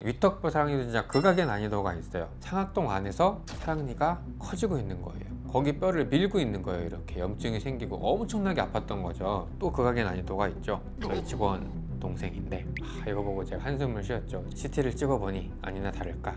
위턱뼈 사랑니도 진짜 극악의 난이도가 있어요. 상악동 안에서 사랑니가 커지고 있는 거예요. 거기 뼈를 밀고 있는 거예요. 이렇게 염증이 생기고 엄청나게 아팠던 거죠. 또 극악의 난이도가 있죠. 저희 직원 동생인데 이거 보고 제가 한숨을 쉬었죠. CT를 찍어보니 아니나 다를까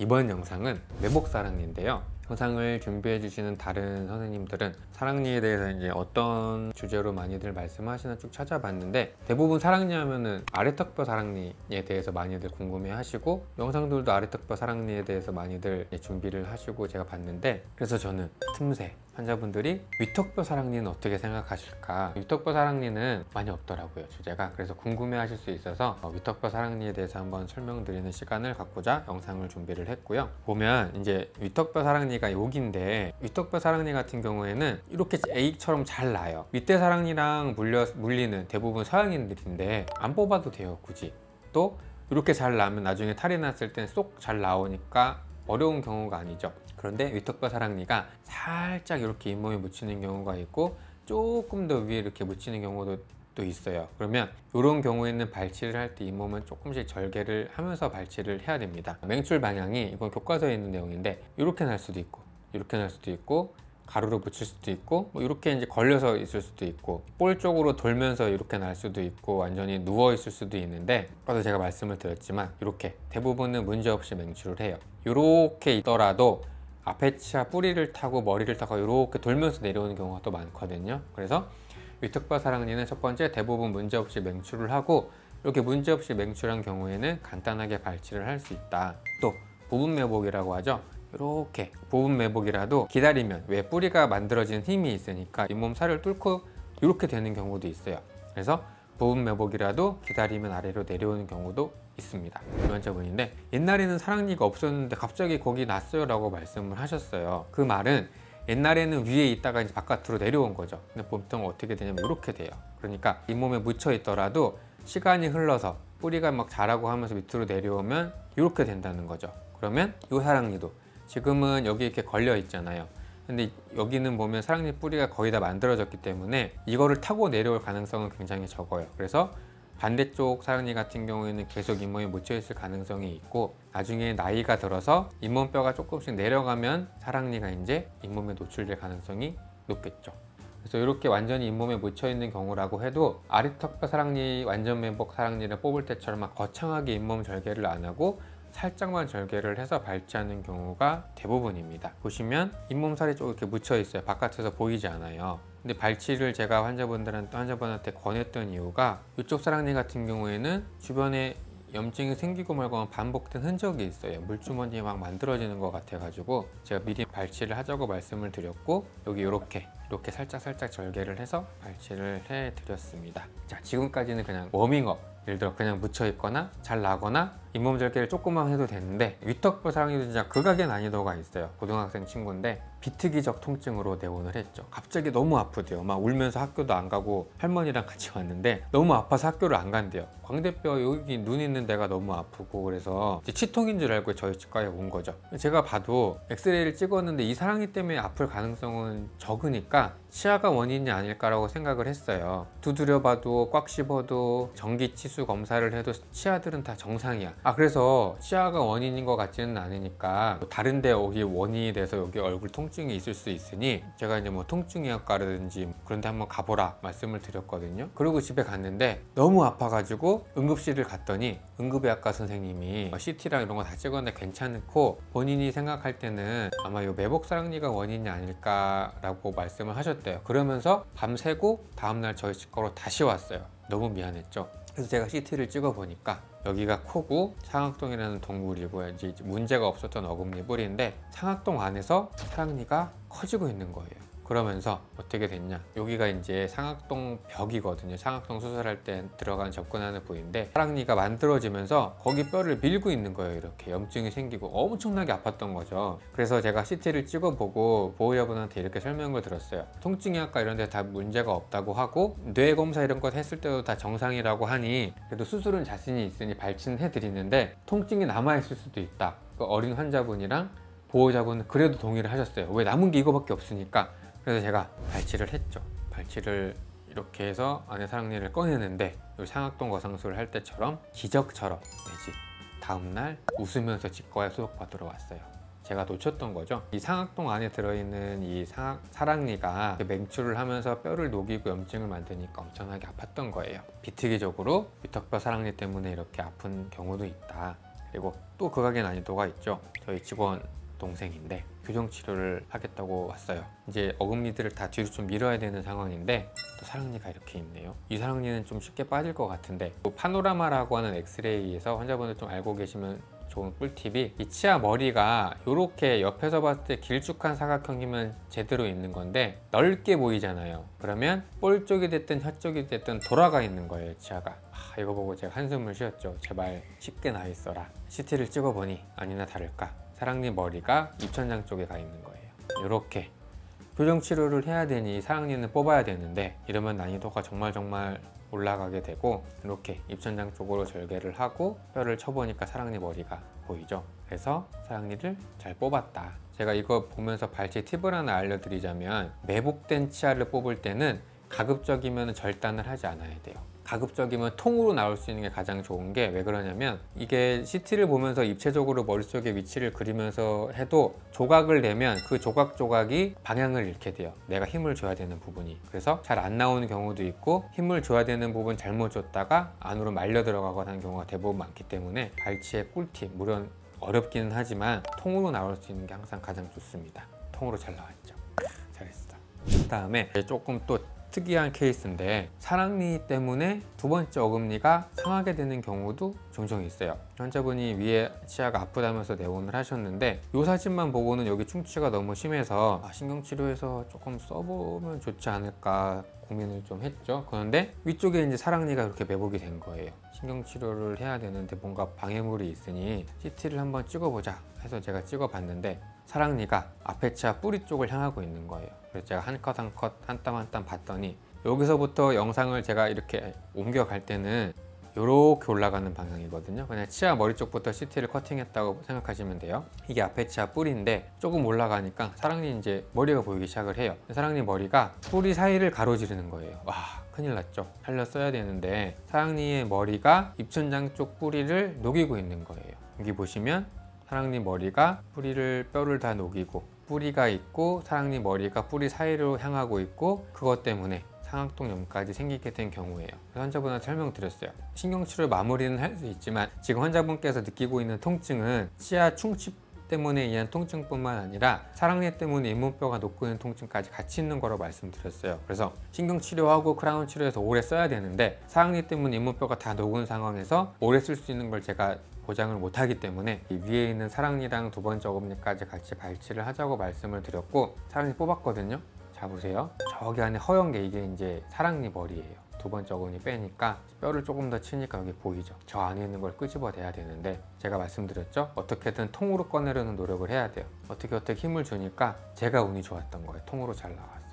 이번 영상은 매복 사랑니인데요. 영상을 준비해 주시는 다른 선생님들은 사랑니에 대해서 이제 어떤 주제로 많이들 말씀하시나 쭉 찾아봤는데, 대부분 사랑니 하면은 아래턱뼈 사랑니에 대해서 많이들 궁금해 하시고, 영상들도 아래턱뼈 사랑니에 대해서 많이들 준비를 하시고 제가 봤는데, 그래서 저는 틈새 환자분들이 위턱뼈 사랑니는 어떻게 생각하실까, 위턱뼈 사랑니는 많이 없더라고요, 주제가. 그래서 궁금해 하실 수 있어서 위턱뼈 사랑니에 대해서 한번 설명드리는 시간을 갖고자 영상을 준비를 했고요. 보면 이제 위턱뼈 사랑니가 여기인데, 위턱뼈 사랑니 같은 경우에는 이렇게 A처럼 잘 나요. 윗대 사랑니랑 물리는 대부분 서양인들인데 안 뽑아도 돼요, 굳이. 또 이렇게 잘 나면 나중에 탈이 났을 땐 쏙 잘 나오니까 어려운 경우가 아니죠. 그런데 위턱뼈 사랑니가 살짝 이렇게 잇몸에 묻히는 경우가 있고, 조금 더 위에 이렇게 묻히는 경우도 또 있어요. 그러면 이런 경우에는 발치를 할 때 잇몸은 조금씩 절개를 하면서 발치를 해야 됩니다. 맹출 방향이, 이건 교과서에 있는 내용인데, 이렇게 날 수도 있고 이렇게 날 수도 있고, 가로로 붙일 수도 있고, 뭐 이렇게 이제 걸려서 있을 수도 있고, 볼 쪽으로 돌면서 이렇게 날 수도 있고, 완전히 누워 있을 수도 있는데, 아까도 제가 말씀을 드렸지만 이렇게 대부분은 문제없이 맹출을 해요. 이렇게 있더라도 앞에 치아 뿌리를 타고 머리를 타고 이렇게 돌면서 내려오는 경우가 또 많거든요. 그래서 위턱뼈 사랑니는 첫 번째 대부분 문제없이 맹출을 하고, 이렇게 문제없이 맹출한 경우에는 간단하게 발치를 할 수 있다. 또 부분 매복이라고 하죠. 이렇게 부분 매복이라도 기다리면, 왜 뿌리가 만들어진 힘이 있으니까 잇몸 살을 뚫고 이렇게 되는 경우도 있어요. 그래서 부분 매복이라도 기다리면 아래로 내려오는 경우도 있습니다. 환자분인데, 옛날에는 사랑니가 없었는데 갑자기 거기 났어요 라고 말씀을 하셨어요. 그 말은 옛날에는 위에 있다가 이제 바깥으로 내려온 거죠. 근데 보통 어떻게 되냐면 이렇게 돼요. 그러니까 잇몸에 묻혀 있더라도 시간이 흘러서 뿌리가 막 자라고 하면서 밑으로 내려오면 이렇게 된다는 거죠. 그러면 이 사랑니도 지금은 여기 이렇게 걸려 있잖아요. 근데 여기는 보면 사랑니 뿌리가 거의 다 만들어졌기 때문에 이거를 타고 내려올 가능성은 굉장히 적어요. 그래서 반대쪽 사랑니 같은 경우에는 계속 잇몸에 묻혀 있을 가능성이 있고, 나중에 나이가 들어서 잇몸뼈가 조금씩 내려가면 사랑니가 이제 잇몸에 노출될 가능성이 높겠죠. 그래서 이렇게 완전히 잇몸에 묻혀 있는 경우라고 해도, 아래턱뼈 사랑니 완전 매복 사랑니를 뽑을 때처럼 막 거창하게 잇몸 절개를 안 하고 살짝만 절개를 해서 발치하는 경우가 대부분입니다. 보시면 잇몸살이 좀 이렇게 묻혀 있어요. 바깥에서 보이지 않아요. 근데 발치를 제가 환자분한테 권했던 이유가, 이쪽 사랑니 같은 경우에는 주변에 염증이 생기고 말고 반복된 흔적이 있어요. 물주머니 막 만들어지는 것 같아 가지고 제가 미리 발치를 하자고 말씀을 드렸고, 여기 이렇게 살짝 절개를 해서 발치를 해 드렸습니다. 자, 지금까지는 그냥 워밍업, 예를 들어 그냥 묻혀 있거나 잘 나거나 잇몸 절개를 조금만 해도 되는데, 위턱뼈 사랑니도 진짜 극악의 난이도가 있어요. 고등학생 친구인데 비특이적 통증으로 내원을 했죠. 갑자기 너무 아프대요. 막 울면서 학교도 안 가고, 할머니랑 같이 왔는데 너무 아파서 학교를 안 간대요. 광대뼈 여기 눈 있는 데가 너무 아프고, 그래서 이제 치통인 줄 알고 저희 치과에 온 거죠. 제가 봐도 엑스레이를 찍었는데 이 사랑니 때문에 아플 가능성은 적으니까 치아가 원인이 아닐까라고 생각을 했어요. 두드려 봐도 꽉 씹어도 전기 치수 검사를 해도 치아들은 다 정상이야. 그래서 치아가 원인인 것 같지는 않으니까 다른 데 여기 원인이 돼서 여기 얼굴 통증이 있을 수 있으니, 제가 이제 뭐 통증의학과라든지 그런 데 한번 가보라 말씀을 드렸거든요. 그리고 집에 갔는데 너무 아파가지고 응급실을 갔더니 응급의학과 선생님이 CT랑 이런 거 다 찍었는데 괜찮고, 본인이 생각할 때는 아마 이 매복 사랑니가 원인이 아닐까라고 말씀을 하셨대요. 그러면서 밤새고 다음날 저희 치과로 다시 왔어요. 너무 미안했죠. 그래서 제가 CT를 찍어 보니까 여기가 코고 상악동이라는 동굴이고, 이제 문제가 없었던 어금니 뿌리인데 상악동 안에서 사랑니가 커지고 있는 거예요. 그러면서 어떻게 됐냐, 여기가 이제 상악동 벽이거든요. 상악동 수술할 때 들어간 접근하는 부위인데, 사랑니가 만들어지면서 거기 뼈를 밀고 있는 거예요. 이렇게 염증이 생기고 엄청나게 아팠던 거죠. 그래서 제가 CT를 찍어보고 보호자분한테 이렇게 설명을 드렸어요. 통증의학과 이런 데 다 문제가 없다고 하고, 뇌 검사 이런 거 했을 때도 다 정상이라고 하니, 그래도 수술은 자신이 있으니 발치는 해드리는데 통증이 남아있을 수도 있다. 그 어린 환자분이랑 보호자분은 그래도 동의를 하셨어요. 왜, 남은 게 이거밖에 없으니까. 그래서 제가 발치를 했죠. 발치를 이렇게 해서 안에 사랑니를 꺼내는데 이 상악동 거상술을 할 때처럼 기적처럼 내지 다음날 웃으면서 치과에 소독받으러 왔어요. 제가 놓쳤던 거죠. 이 상악동 안에 들어있는 이 사랑니가 맹출을 하면서 뼈를 녹이고 염증을 만드니까 엄청나게 아팠던 거예요. 비특이적으로 위턱뼈 사랑니 때문에 이렇게 아픈 경우도 있다. 그리고 또 극악의 난이도가 있죠. 저희 직원 동생인데 교정 치료를 하겠다고 왔어요. 이제 어금니들을 다 뒤로 좀 밀어야 되는 상황인데 또 사랑니가 이렇게 있네요. 이 사랑니는 좀 쉽게 빠질 것 같은데 파노라마라고 하는 엑스레이에서 환자분들 좀 알고 계시면 좋은 꿀팁이 이 치아 머리가 이렇게 옆에서 봤을 때 길쭉한 사각형이면 제대로 있는 건데 넓게 보이잖아요. 그러면 볼 쪽이 됐든 혀 쪽이 됐든 돌아가 있는 거예요, 치아가. 이거 보고 제가 한숨을 쉬었죠. 제발 쉽게 나 있어라. CT를 찍어보니 아니나 다를까 사랑니 머리가 입천장 쪽에 가 있는 거예요. 이렇게 교정 치료를 해야 되니 사랑니는 뽑아야 되는데 이러면 난이도가 정말 올라가게 되고 이렇게 입천장 쪽으로 절개를 하고 뼈를 쳐보니까 사랑니 머리가 보이죠. 그래서 사랑니를 잘 뽑았다. 제가 이거 보면서 발치 팁을 하나 알려드리자면 매복된 치아를 뽑을 때는 가급적이면 절단을 하지 않아야 돼요. 가급적이면 통으로 나올 수 있는 게 가장 좋은 게 왜 그러냐면 이게 CT를 보면서 입체적으로 머릿속에 위치를 그리면서 해도 조각을 내면 그 조각조각이 방향을 잃게 돼요. 내가 힘을 줘야 되는 부분이. 그래서 잘 안 나오는 경우도 있고 힘을 줘야 되는 부분 잘못 줬다가 안으로 말려 들어가거나 하는 경우가 대부분 많기 때문에 발치의 꿀팁, 물론 어렵기는 하지만 통으로 나올 수 있는 게 항상 가장 좋습니다. 통으로 잘 나왔죠. 잘했어. 그 다음에 조금 또 특이한 케이스인데 사랑니 때문에 두 번째 어금니가 상하게 되는 경우도 종종 있어요. 환자분이 위에 치아가 아프다면서 내원을 하셨는데 이 사진만 보고는 여기 충치가 너무 심해서 신경치료해서 조금 써보면 좋지 않을까 고민을 좀 했죠. 그런데 위쪽에 이제 사랑니가 이렇게 매복이 된 거예요. 신경치료를 해야 되는데 뭔가 방해물이 있으니 CT를 한번 찍어보자 해서 제가 찍어봤는데 사랑니가 앞에 치아 뿌리 쪽을 향하고 있는 거예요. 그래서 제가 한 컷 한 컷, 한 땀 한 땀 봤더니 여기서부터 영상을 제가 이렇게 옮겨갈 때는 이렇게 올라가는 방향이거든요. 그냥 치아 머리 쪽부터 CT를 커팅했다고 생각하시면 돼요. 이게 앞에 치아 뿌리인데 조금 올라가니까 사랑니 이제 머리가 보이기 시작을 해요. 사랑니 머리가 뿌리 사이를 가로지르는 거예요. 와, 큰일 났죠. 살려 써야 되는데 사랑니의 머리가 입천장 쪽 뿌리를 녹이고 있는 거예요. 여기 보시면 사랑니 머리가 뼈를 다 녹이고 뿌리가 있고 사랑니 머리가 뿌리 사이로 향하고 있고 그것 때문에 상악동염까지 생기게 된 경우예요. 환자분한테 설명드렸어요. 신경치료 마무리는 할 수 있지만 지금 환자분께서 느끼고 있는 통증은 치아 충치 때문에 의한 통증뿐만 아니라 사랑니 때문에 잇몸뼈가 녹고 있는 통증까지 같이 있는 거라고 말씀드렸어요. 그래서 신경치료하고 크라운 치료해서 오래 써야 되는데 사랑니 때문에 잇몸뼈가 다 녹은 상황에서 오래 쓸 수 있는 걸 제가 보장을 못하기 때문에 이 위에 있는 사랑니랑 두 번째 어금니까지 같이 발치를 하자고 말씀을 드렸고 사랑니 뽑았거든요. 자 보세요. 저기 안에 허연 게 이게 이제 사랑니 머리예요. 두 번째 어금니 빼니까 뼈를 조금 더 치니까 여기 보이죠. 저 안에 있는 걸 끄집어내야 되는데 제가 말씀드렸죠. 어떻게든 통으로 꺼내려는 노력을 해야 돼요. 어떻게 힘을 주니까 제가 운이 좋았던 거예요. 통으로 잘 나왔어요.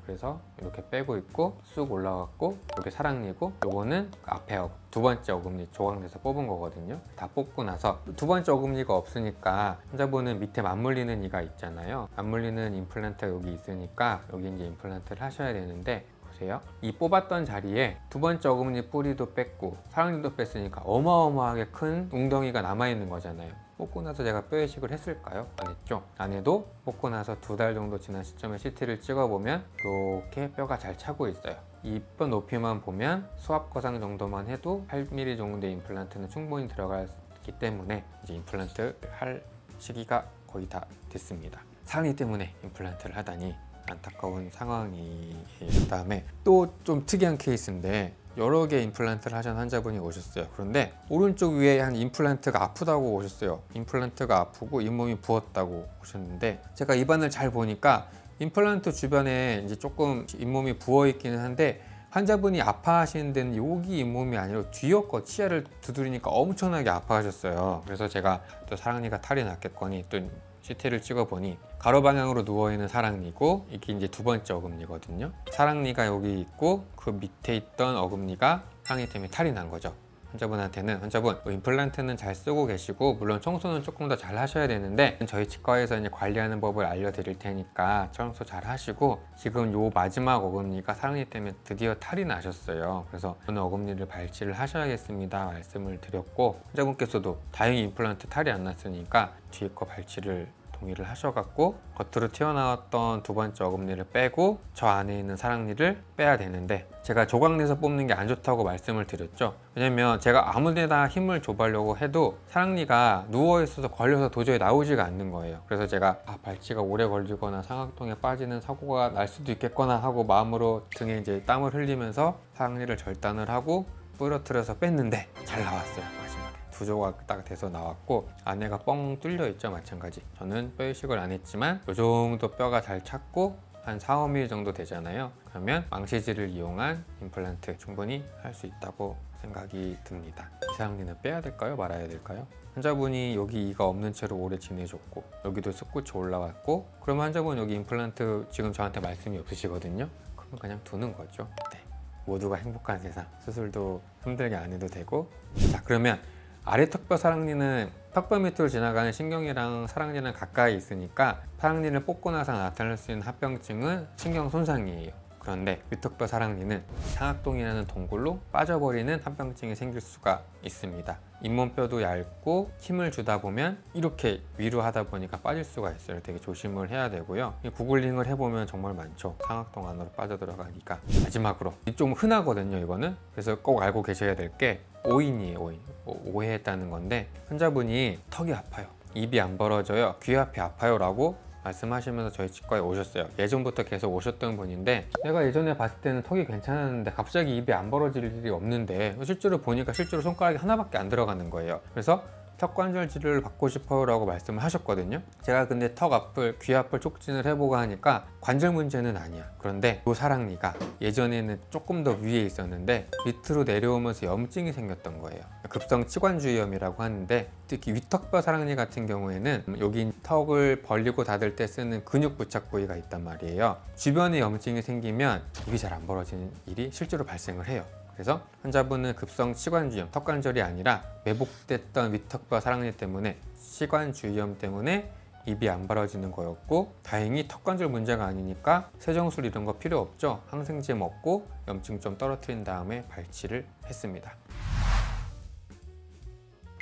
그래서 이렇게 빼고 있고 쑥 올라갔고 이렇게 사랑니고 요거는 앞에 두 번째 어금니 조각내서 뽑은 거거든요. 다 뽑고 나서 두 번째 어금니가 없으니까 환자분은 밑에 맞물리는 이가 있잖아요. 맞물리는 임플란트가 여기 있으니까 여기 이제 임플란트를 하셔야 되는데 보세요. 이 뽑았던 자리에 두 번째 어금니 뿌리도 뺐고 사랑니도 뺐으니까 어마어마하게 큰 웅덩이가 남아있는 거잖아요. 뽑고 나서 제가 뼈 이식을 했을까요? 안 했죠. 안 해도 뽑고 나서 2달 정도 지난 시점에 CT를 찍어보면 이렇게 뼈가 잘 차고 있어요. 이 뼈 높이만 보면 수압거상 정도만 해도 8mm 정도의 임플란트는 충분히 들어갔기 때문에 이제 임플란트 할 시기가 거의 다 됐습니다. 사랑니 때문에 임플란트를 하다니 안타까운 상황이에요. 그 다음에 또 좀 특이한 케이스인데 여러 개 임플란트를 하신 환자분이 오셨어요. 그런데 오른쪽 위에 한 임플란트가 아프다고 오셨어요. 임플란트가 아프고 잇몸이 부었다고 오셨는데 제가 입안을 잘 보니까 임플란트 주변에 이제 조금 잇몸이 부어 있기는 한데 환자분이 아파하시는 데는 여기 잇몸이 아니라 뒤였고 치아를 두드리니까 엄청나게 아파하셨어요. 그래서 제가 또 사랑니가 탈이 났겠거니 또 CT를 찍어보니 가로 방향으로 누워있는 사랑니고 이게 이제 두 번째 어금니거든요. 사랑니가 여기 있고 그 밑에 있던 어금니가 사랑니 때문에 탈이 난 거죠. 환자분 임플란트는 잘 쓰고 계시고 물론 청소는 조금 더 잘 하셔야 되는데 저희 치과에서 이제 관리하는 법을 알려드릴 테니까 청소 잘 하시고 지금 요 마지막 어금니가 사랑니 때문에 드디어 탈이 나셨어요. 그래서 오늘 어금니를 발치를 하셔야겠습니다 말씀을 드렸고 환자분께서도 다행히 임플란트 탈이 안 났으니까 뒤에 거 발치를 동의를 하셔갖고 겉으로 튀어나왔던 두 번째 어금니를 빼고 저 안에 있는 사랑니를 빼야 되는데 제가 조각내서 뽑는 게 안 좋다고 말씀을 드렸죠. 왜냐면 제가 아무데나 힘을 줘보려고 해도 사랑니가 누워있어서 걸려서 도저히 나오지가 않는 거예요. 그래서 제가 발치가 오래 걸리거나 상악동에 빠지는 사고가 날 수도 있겠거나 하고 마음으로 등에 이제 땀을 흘리면서 사랑니를 절단을 하고 부러뜨려서 뺐는데 잘 나왔어요. 마지막에 두 조각 딱 돼서 나왔고 안에가 뻥 뚫려 있죠. 마찬가지 저는 뼈 이식을 안 했지만 이 정도 뼈가 잘 찼고 한 4, 5mm 정도 되잖아요. 그러면 망치질을 이용한 임플란트 충분히 할 수 있다고 생각이 듭니다. 이 사랑니는 빼야 될까요? 말아야 될까요? 환자분이 여기 이가 없는 채로 오래 지내셨고 여기도 습굿이 올라왔고 그러면 환자분 여기 임플란트 지금 저한테 말씀이 없으시거든요. 그러면 그냥 두는 거죠. 네. 모두가 행복한 세상, 수술도 힘들게 안 해도 되고. 자, 그러면 아래 턱뼈 사랑니는 턱뼈 밑으로 지나가는 신경이랑 사랑니랑 가까이 있으니까 사랑니를 뽑고 나서 나타날 수 있는 합병증은 신경 손상이에요. 그런데 위턱뼈 사랑니는 상악동이라는 동굴로 빠져버리는 합병증이 생길 수가 있습니다. 잇몸뼈도 얇고 힘을 주다 보면 이렇게 위로 하다 보니까 빠질 수가 있어요. 되게 조심을 해야 되고요. 구글링을 해보면 정말 많죠. 상악동 안으로 빠져들어가니까. 마지막으로 좀 흔하거든요, 이거는. 그래서 꼭 알고 계셔야 될 게 오인이에요. 오인. 오해했다는 건데 환자분이 턱이 아파요, 입이 안 벌어져요, 귀 앞이 아파요 라고 말씀하시면서 저희 치과에 오셨어요. 예전부터 계속 오셨던 분인데 내가 예전에 봤을 때는 턱이 괜찮았는데 갑자기 입이 안 벌어질 일이 없는데 실제로 보니까 실제로 손가락이 하나밖에 안 들어가는 거예요. 그래서 턱관절 치료를 받고 싶어요 라고 말씀을 하셨거든요. 제가 근데 턱 앞을, 귀 앞을 촉진을 해보고 하니까 관절 문제는 아니야. 그런데 이 사랑니가 예전에는 조금 더 위에 있었는데 밑으로 내려오면서 염증이 생겼던 거예요. 급성 치관주의염이라고 하는데 특히 위턱뼈 사랑니 같은 경우에는 여기 턱을 벌리고 닫을 때 쓰는 근육 부착 부위가 있단 말이에요. 주변에 염증이 생기면 입이 잘 안 벌어지는 일이 실제로 발생을 해요. 그래서 환자분은 급성 치관주의염, 턱관절이 아니라 매복됐던 위턱뼈 사랑니 때문에 치관주의염 때문에 입이 안 벌어지는 거였고 다행히 턱관절 문제가 아니니까 세정술 이런 거 필요 없죠. 항생제 먹고 염증 좀 떨어뜨린 다음에 발치를 했습니다.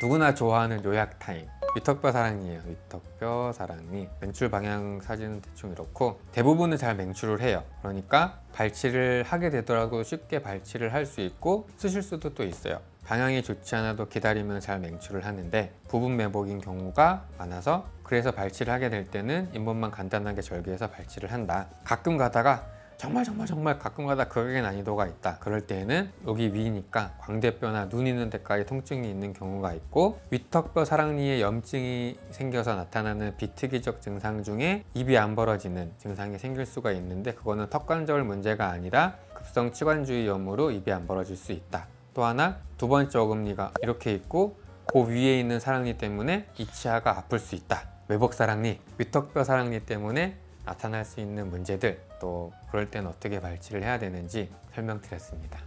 누구나 좋아하는 요약 타임. 위턱뼈 사랑니예요. 위턱뼈 사랑니. 맹출 방향 사진은 대충 이렇고 대부분은 잘 맹출을 해요. 그러니까 발치를 하게 되더라도 쉽게 발치를 할 수 있고 쓰실 수도 또 있어요. 방향이 좋지 않아도 기다리면 잘 맹출을 하는데 부분 매복인 경우가 많아서 그래서 발치를 하게 될 때는 잇몸만 간단하게 절개해서 발치를 한다. 가끔 가다가 정말 가끔 가다 극악의 난이도가 있다. 그럴 때에는 여기 위니까 광대뼈나 눈 있는 데까지 통증이 있는 경우가 있고 위턱뼈 사랑니에 염증이 생겨서 나타나는 비특이적 증상 중에 입이 안 벌어지는 증상이 생길 수가 있는데 그거는 턱관절 문제가 아니라 급성 치관주의염으로 입이 안 벌어질 수 있다. 또 하나 두 번째 어금니가 이렇게 있고 그 위에 있는 사랑니 때문에 이 치아가 아플 수 있다. 외복 사랑니, 위턱뼈 사랑니 때문에 나타날 수 있는 문제들 또 그럴 때는 어떻게 발치를 해야 되는지 설명드렸습니다.